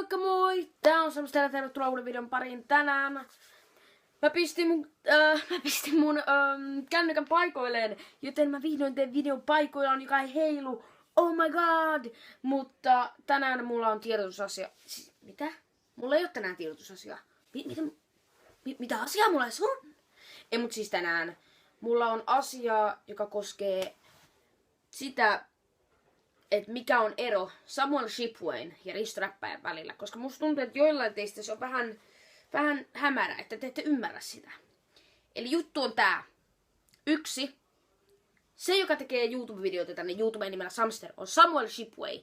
Moikka moi! Tää on Samstella ja tervetuloa uuden videon pariin tänään. Mä pistin mun kännykän paikoilleen, joten mä vihdoin teen videon paikoillaan, joka ei heilu. Oh my god! Mutta tänään mulla on tiedotusasia. Siis, mitä? Mulla ei oo tänään tiedotusasiaa. Mitä asiaa mulla edes on? Ei, mut siis tänään mulla on asia, joka koskee sitä, että mikä on ero Samuel Shipwayn ja Risto Räppäjän välillä. Koska musta tuntuu, että joillain teistä se on vähän hämärä, että te ette ymmärrä sitä. Eli juttu on tää. 1. Se, joka tekee YouTube-videoita tänne YouTuben nimellä Samster, on Samuel Shipway.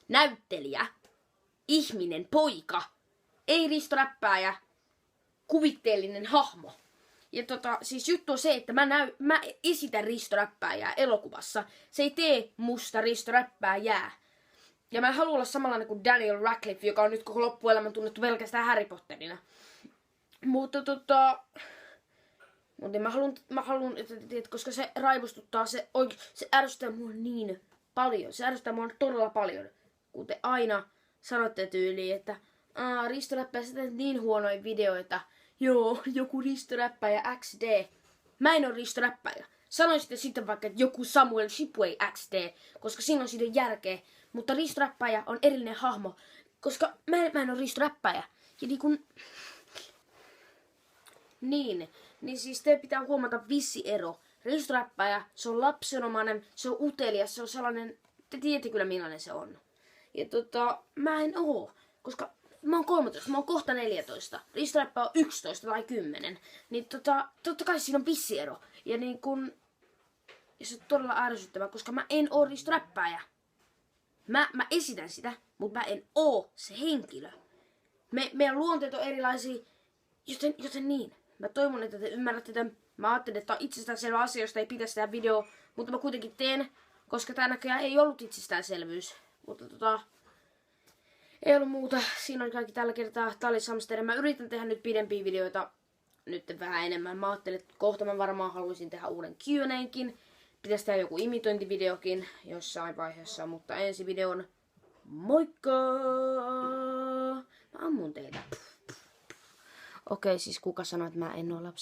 Näyttelijä, ihminen, poika, ei Risto Räppääjä, kuvitteellinen hahmo. Ja siis juttu on se, että mä esitän Risto Räppääjää elokuvassa. Se ei tee musta Risto Räppääjää. Ja mä haluan olla samanlainen kuin Daniel Radcliffe, joka on nyt koko loppuelämän tunnettu pelkästään Harry Potterina. Mutta mä haluan, että koska se raivostuttaa, se ärsyttää mua niin paljon. Se ärsyttää mua todella paljon, kun te aina sanotte tyyliin, että Risto Räppääjä, sä teet niin huonoja videoita. Joo, joku Risto Räppääjä XD. Mä en oo Risto Räppääjä. Sanoisitte sitten vaikka, että joku Samuel Shipway XD, koska siinä on siitä järkeä. Mutta Risto Räppääjä on erillinen hahmo, koska mä en oo Risto Räppääjä. Ja niin siis te pitää huomata vissi ero. Risto Räppääjä, se on lapsenomainen, se on utelias, se on sellainen, te tiedätte kyllä millainen se on. Ja mä en oo, koska mä oon 13, mä oon kohta 14. Risto Räppä on 11 tai 10. Niin totta kai siinä on vissiero. Ja ja se on todella ärsyttävää, koska mä en oo Risto Räppääjä. Mä esitän sitä, mutta mä en oo se henkilö. Meidän luonteet on erilaisia, joten niin. Mä toivon, että te ymmärrätte tämän. Mä ajattelin, että tää on itsestäänselvä asia, josta ei pitäisi tehdä video, mutta mä kuitenkin teen, koska tää näköjään ei ollut itsestäänselvyys. Mutta ei ollut muuta. Siinä oli kaikki tällä kertaa. Tää oli Samster. Mä yritän tehdä nyt pidempiä videoita. Nyt vähän enemmän. Mä ajattelin, että kohta mä varmaan haluaisin tehdä uuden Q&A:nkin. Pitäisi tehdä joku imitointivideokin jossain vaiheessa. Mutta ensi videon moikka! Mä ammun teitä. Okei, siis kuka sanoi, että mä en oo lapsi?